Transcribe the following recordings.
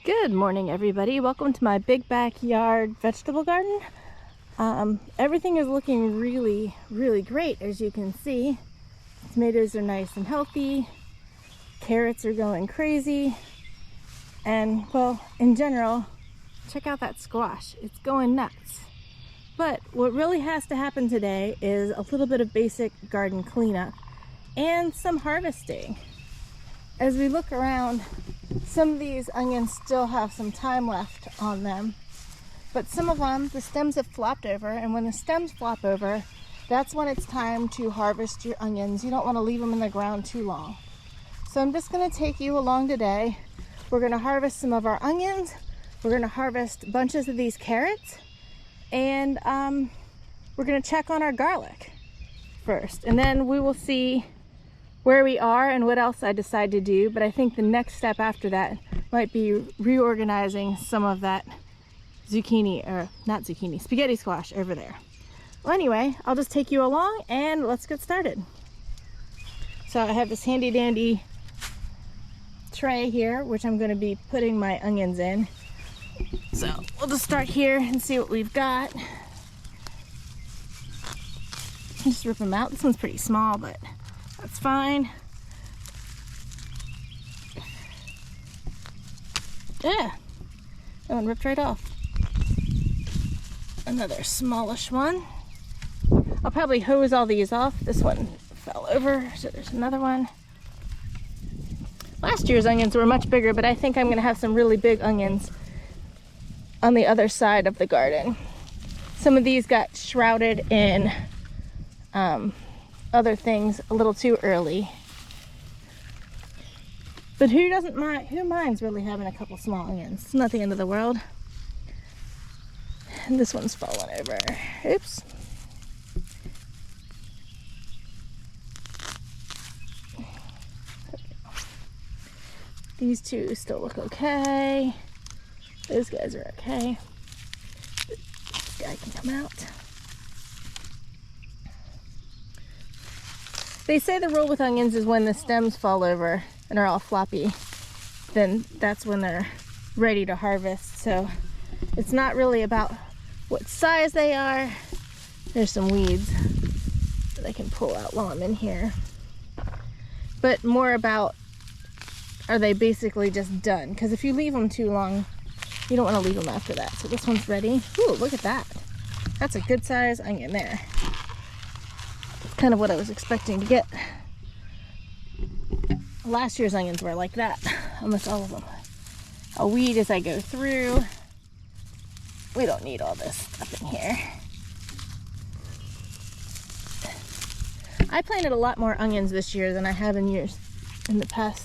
Good morning, everybody. Welcome to my big backyard vegetable garden. Everything is looking really great, as you can see. Tomatoes are nice and healthy. Carrots are going crazy. And, well, in general, check out that squash. It's going nuts. But what really has to happen today is a little bit of basic garden cleanup and some harvesting. As we look around, some of these onions still have some time left on them, but some of them, the stems have flopped over, and when the stems flop over, that's when it's time to harvest your onions. You don't want to leave them in the ground too long. So I'm just going to take you along today. We're going to harvest some of our onions, we're going to harvest bunches of these carrots, and we're going to check on our garlic first, and then we will see where we are and what else I decide to do. But I think the next step after that might be reorganizing some of that spaghetti squash over there. Well, anyway, I'll just take you along and let's get started. So I have this handy dandy tray here, which I'm going to be putting my onions in. So we'll just start here and see what we've got. Just rip them out. This one's pretty small, but that's fine. Yeah, that one ripped right off. Another smallish one. I'll probably hose all these off. This one fell over, so there's another one. Last year's onions were much bigger, but I think I'm gonna have some really big onions on the other side of the garden. Some of these got shrouded in other things a little too early. But who minds really having a couple small onions? It's not the end of the world. And this one's fallen over. Oops. These two still look okay. Those guys are okay. This guy can come out. They say the rule with onions is when the stems fall over and are all floppy, then that's when they're ready to harvest. So it's not really about what size they are. There's some weeds that I can pull out while I'm in here. But more about, are they basically just done? Because if you leave them too long, you don't want to leave them after that. So this one's ready. Ooh, look at that. That's a good size onion there. Kind of what I was expecting to get. Last year's onions were like that, almost all of them. I'll weed as I go through. We don't need all this stuff in here. I planted a lot more onions this year than I have in years in the past,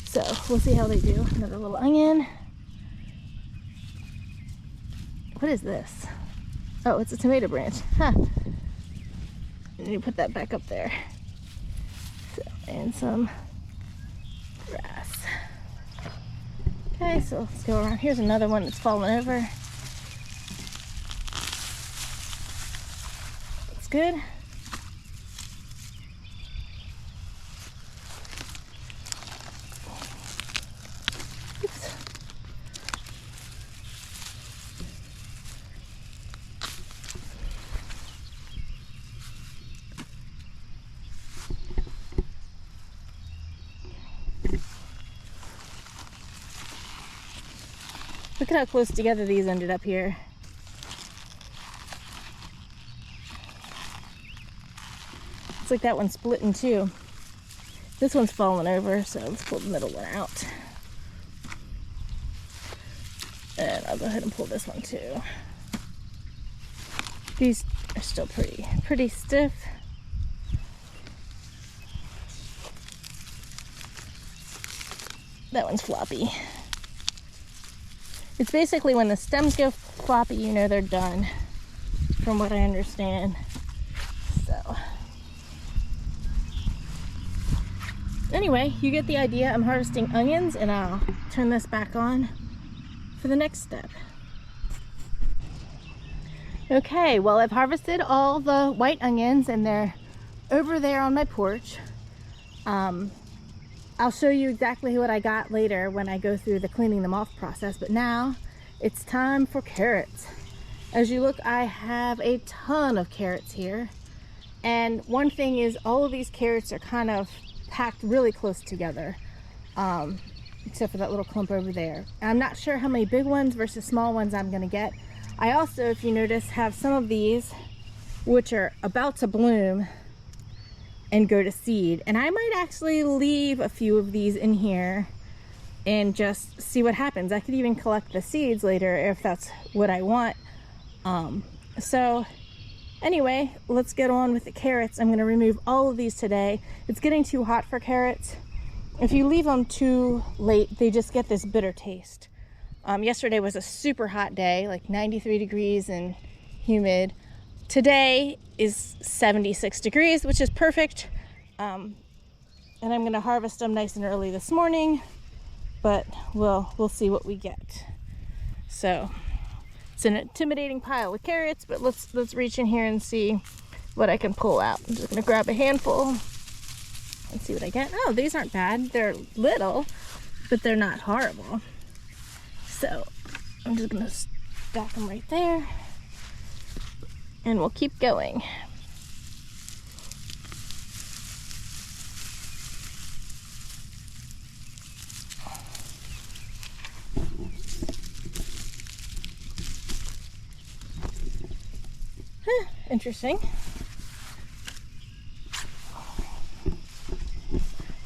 so we'll see how they do. Another little onion. What is this? Oh, it's a tomato branch. Huh. I need to put that back up there. So, and some grass. Okay, so let's go around. Here's another one that's fallen over. Looks good. Oops. Look at how close together these ended up here. It's like that one split in two. This one's fallen over, so let's pull the middle one out. And I'll go ahead and pull this one too. These are still pretty stiff. That one's floppy. It's basically when the stems go floppy, you know they're done, from what I understand. So, anyway, you get the idea. I'm harvesting onions, and I'll turn this back on for the next step. Okay, well, I've harvested all the white onions, and they're over there on my porch. I'll show you exactly what I got later when I go through the cleaning them off process, but now it's time for carrots. As you look, I have a ton of carrots here. And one thing is all of these carrots are kind of packed really close together, except for that little clump over there. And I'm not sure how many big ones versus small ones I'm gonna get. I also, if you notice, have some of these which are about to bloom and go to seed. And I might actually leave a few of these in here and just see what happens. I could even collect the seeds later if that's what I want. So anyway, let's get on with the carrots. I'm going to remove all of these today. It's getting too hot for carrots. If you leave them too late, they just get this bitter taste. Yesterday was a super hot day, like 93 degrees and humid. Today is 76 degrees, which is perfect. And I'm going to harvest them nice and early this morning, but we'll see what we get. So it's an intimidating pile of carrots, but let's reach in here and see what I can pull out. I'm just going to grab a handful and see what I get. Oh, these aren't bad. They're little, but they're not horrible. So I'm just going to stack them right there, and we'll keep going. Interesting.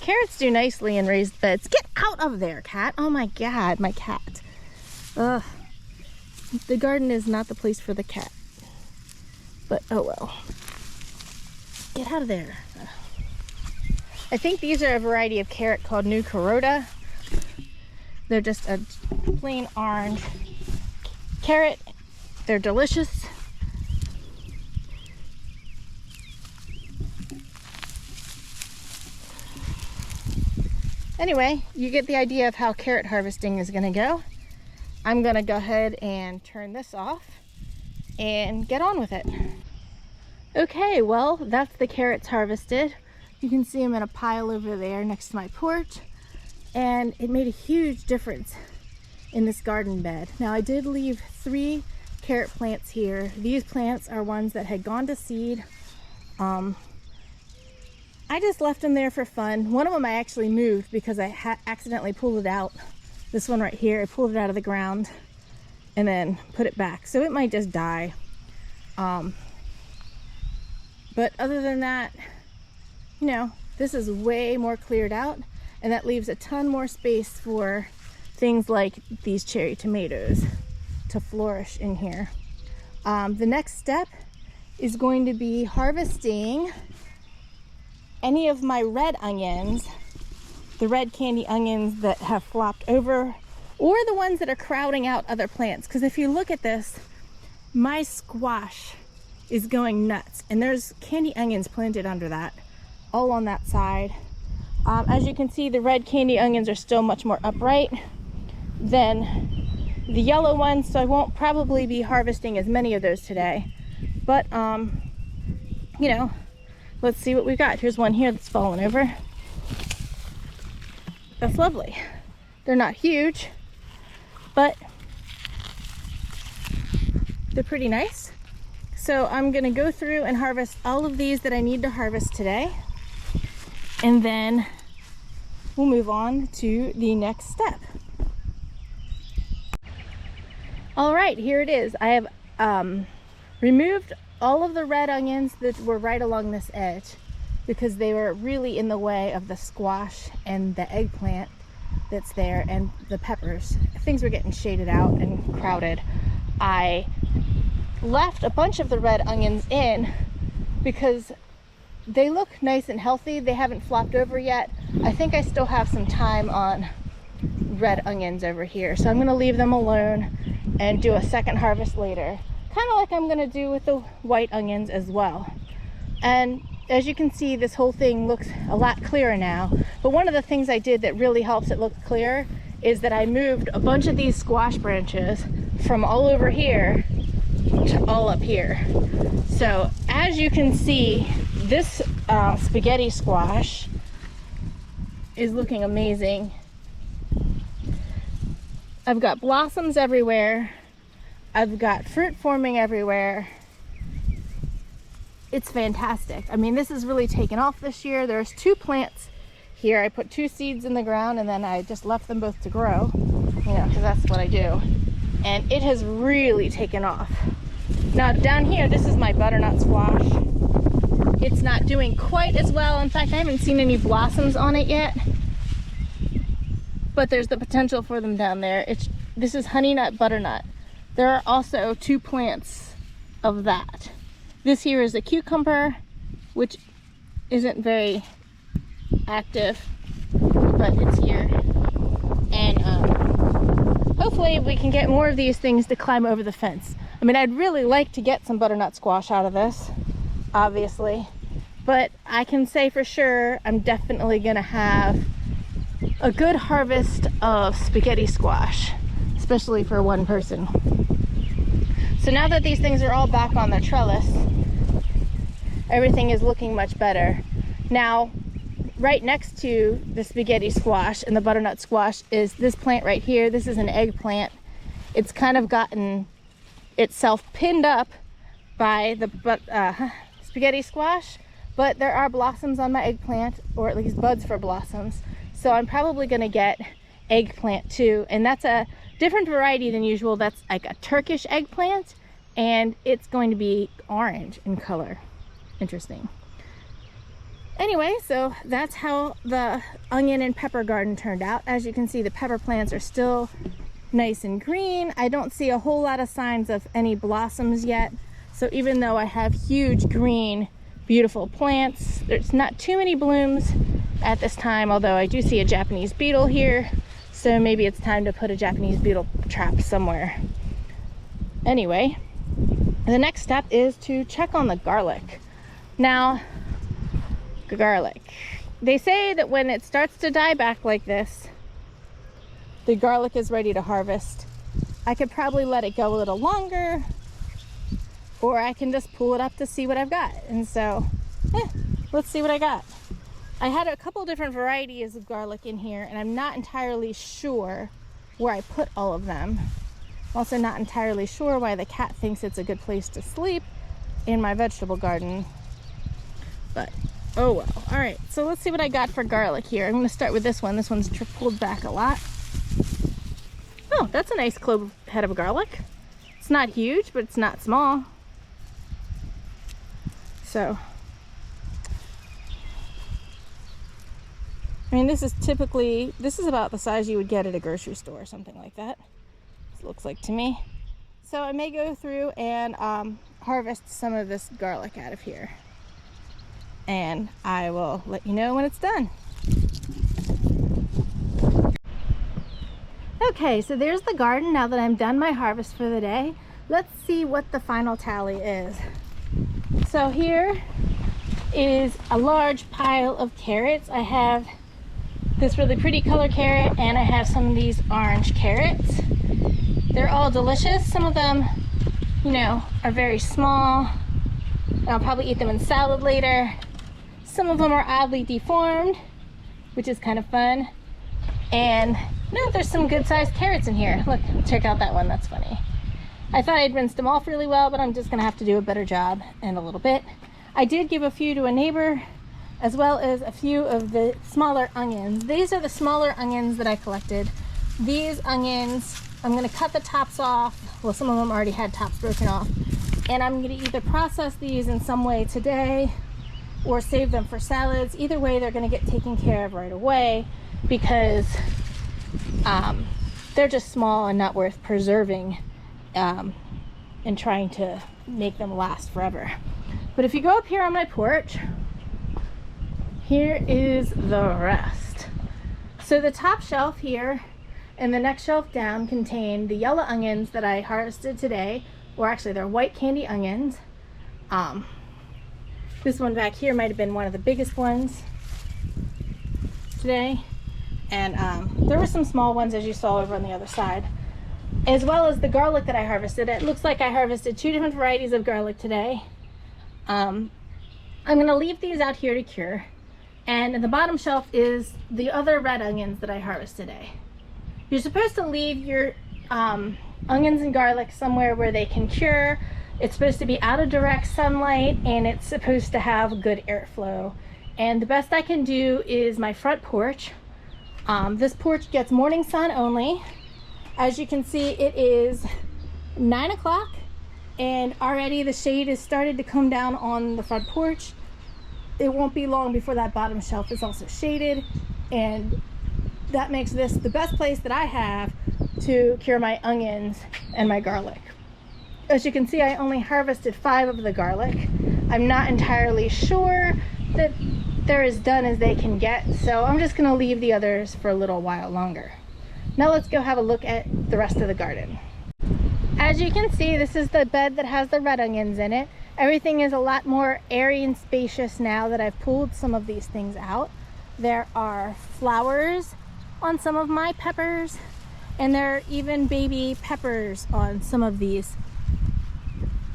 Carrots do nicely in raised beds. Get out of there, cat. Oh my God, my cat. Ugh. The garden is not the place for the cat. But oh well. Get out of there. I think these are a variety of carrot called New Carota. They're just a plain orange carrot. They're delicious. Anyway, you get the idea of how carrot harvesting is gonna go. I'm gonna go ahead and turn this off and get on with it. Okay, well, that's the carrots harvested. You can see them in a pile over there next to my porch, and it made a huge difference in this garden bed. Now, I did leave 3 carrot plants here. These plants are ones that had gone to seed. I just left them there for fun. One of them I actually moved because I accidentally pulled it out. This one right here, I pulled it out of the ground and then put it back. So it might just die. But other than that, you know, this is way more cleared out, and that leaves a ton more space for things like these cherry tomatoes to flourish in here. The next step is going to be harvesting any of my red onions, the red candy onions that have flopped over, or the ones that are crowding out other plants. Because if you look at this, my squash is going nuts, and there's candy onions planted under that, all on that side. As you can see, the red candy onions are still much more upright than the yellow ones, so I won't probably be harvesting as many of those today. But, you know, let's see what we've got. Here's one here that's fallen over. That's lovely. They're not huge, but they're pretty nice. So I'm gonna go through and harvest all of these that I need to harvest today, and then we'll move on to the next step. All right, here it is. I have removed all of the red onions that were right along this edge because they were really in the way of the squash and the eggplant that's there and the peppers. Things were getting shaded out and crowded. I left a bunch of the red onions in because they look nice and healthy. They haven't flopped over yet. I think I still have some time on red onions over here, so I'm going to leave them alone and do a second harvest later, kind of like I'm going to do with the white onions as well. And as you can see, this whole thing looks a lot clearer now, but one of the things I did that really helps it look clear is that I moved a bunch of these squash branches from all over here to all up here. So as you can see, this spaghetti squash is looking amazing. I've got blossoms everywhere. I've got fruit forming everywhere. It's fantastic. I mean, this has really taken off this year. There's 2 plants here. I put 2 seeds in the ground and then I just left them both to grow, you know, because that's what I do. And it has really taken off. Now down here, this is my butternut squash. It's not doing quite as well. In fact, I haven't seen any blossoms on it yet, but there's the potential for them down there. This is honey nut butternut. There are also 2 plants of that. This here is a cucumber, which isn't very active, but it's here. And hopefully we can get more of these things to climb over the fence. I mean, I'd really like to get some butternut squash out of this, obviously, but I can say for sure I'm definitely gonna have a good harvest of spaghetti squash, especially for one person. So now that these things are all back on the trellis, everything is looking much better. Now, right next to the spaghetti squash and the butternut squash is this plant right here. This is an eggplant. It's kind of gotten itself pinned up by the spaghetti squash, but there are blossoms on my eggplant, or at least buds for blossoms. So I'm probably gonna get eggplant too, and that's a different variety than usual. That's like a Turkish eggplant, and it's going to be orange in color. Interesting. Anyway, so that's how the onion and pepper garden turned out. As you can see, the pepper plants are still nice and green. I don't see a whole lot of signs of any blossoms yet. So even though I have huge green, beautiful plants, there's not too many blooms at this time, although I do see a Japanese beetle here. So maybe it's time to put a Japanese beetle trap somewhere. Anyway, the next step is to check on the garlic. Now, garlic. They say that when it starts to die back like this, the garlic is ready to harvest. I could probably let it go a little longer, or I can just pull it up to see what I've got. And so, let's see what I got. I had a couple different varieties of garlic in here, and I'm not entirely sure where I put all of them. I'm also not entirely sure why the cat thinks it's a good place to sleep in my vegetable garden. But oh well. All right, so let's see what I got for garlic here. I'm gonna start with this one. This one's pulled back a lot. Oh, that's a nice clove head of garlic. It's not huge, but it's not small. So, I mean, this is about the size you would get at a grocery store or something like that. It looks like to me. So I may go through and harvest some of this garlic out of here. And I will let you know when it's done. Okay, so there's the garden now that I'm done my harvest for the day. Let's see what the final tally is. So here is a large pile of carrots. I have this really pretty color carrot, and I have some of these orange carrots. They're all delicious. Some of them, you know, are very small. I'll probably eat them in salad later. Some of them are oddly deformed, which is kind of fun. And no, there's some good sized carrots in here. Look, check out that one, that's funny. I thought I'd rinsed them off really well, but I'm just gonna have to do a better job in a little bit. I did give a few to a neighbor, as well as a few of the smaller onions. These are the smaller onions that I collected. These onions, I'm gonna cut the tops off. Well, some of them already had tops broken off. And I'm gonna either process these in some way today or save them for salads. Either way, they're gonna get taken care of right away because they're just small and not worth preserving and trying to make them last forever. But if you go up here on my porch, here is the rest. So the top shelf here and the next shelf down contain the yellow onions that I harvested today, or actually they're white candy onions. This one back here might have been one of the biggest ones today. And there were some small ones, as you saw over on the other side, as well as the garlic that I harvested. It looks like I harvested 2 different varieties of garlic today. I'm gonna leave these out here to cure, And the bottom shelf is the other red onions that I harvested today. You're supposed to leave your onions and garlic somewhere where they can cure. It's supposed to be out of direct sunlight, and it's supposed to have good airflow. And the best I can do is my front porch. This porch gets morning sun only. As you can see, it is 9 o'clock, and already the shade has started to come down on the front porch. It won't be long before that bottom shelf is also shaded, and that makes this the best place that I have to cure my onions and my garlic. As you can see, I only harvested 5 of the garlic. I'm not entirely sure that they're as done as they can get, so I'm just going to leave the others for a little while longer. Now let's go have a look at the rest of the garden. As you can see, this is the bed that has the red onions in it. Everything is a lot more airy and spacious now that I've pulled some of these things out. There are flowers on some of my peppers, and there are even baby peppers on some of these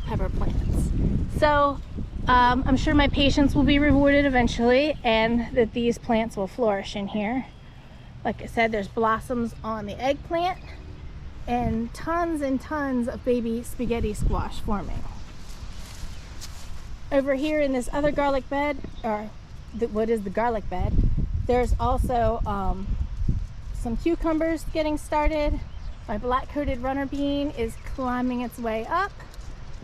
pepper plants. So I'm sure my patience will be rewarded eventually, and that these plants will flourish in here. Like I said, there's blossoms on the eggplant and tons of baby spaghetti squash forming. Over here in this other garlic bed, or what is the garlic bed, there's also some cucumbers getting started. My black coated runner bean is climbing its way up.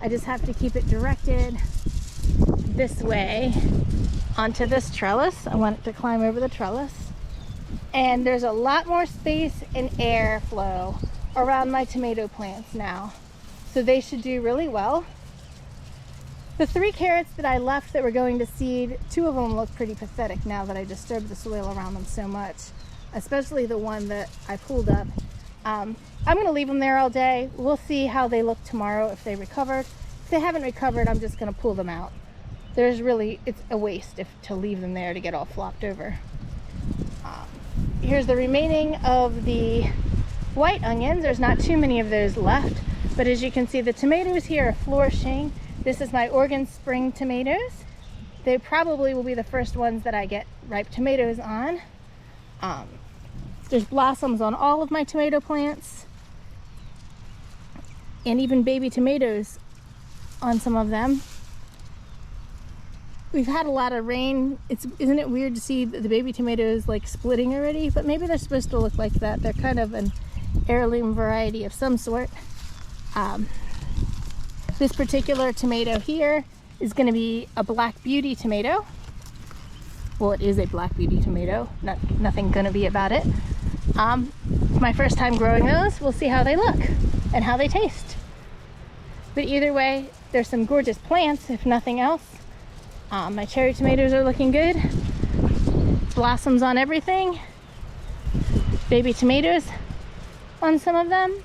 I just have to keep it directed this way onto this trellis. I want it to climb over the trellis. And there's a lot more space and airflow around my tomato plants now, so they should do really well. The 3 carrots that I left that were going to seed, 2 of them look pretty pathetic now that I disturbed the soil around them so much, especially the one that I pulled up. I'm going to leave them there all day. We'll see how they look tomorrow if they recovered. If they haven't recovered, I'm just going to pull them out. It's a waste to leave them there to get all flopped over. Here's the remaining of the white onions. There's not too many of those left, but as you can see, the tomatoes here are flourishing. This is my Oregon Spring tomatoes. They probably will be the first ones that I get ripe tomatoes on. There's blossoms on all of my tomato plants, and even baby tomatoes on some of them. We've had a lot of rain. Isn't it weird to see the baby tomatoes like splitting already? But maybe they're supposed to look like that. They're kind of an heirloom variety of some sort. This particular tomato here is going to be a Black Beauty tomato. Well, it is a Black Beauty tomato. Nothing going to be about it. My first time growing those. We'll see how they look and how they taste. But either way, there's some gorgeous plants, if nothing else. My cherry tomatoes are looking good. Blossoms on everything. Baby tomatoes on some of them.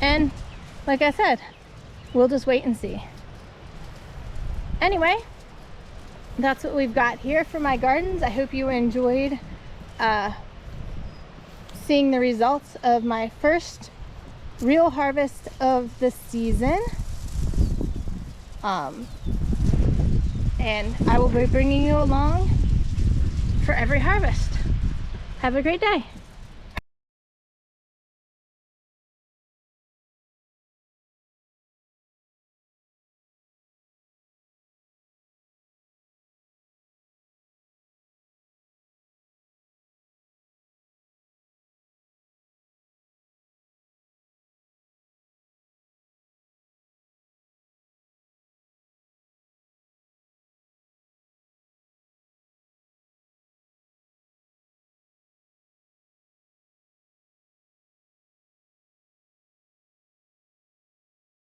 And like I said, we'll just wait and see. Anyway, that's what we've got here for my gardens. I hope you enjoyed seeing the results of my first real harvest of the season. And I will be bringing you along for every harvest. Have a great day.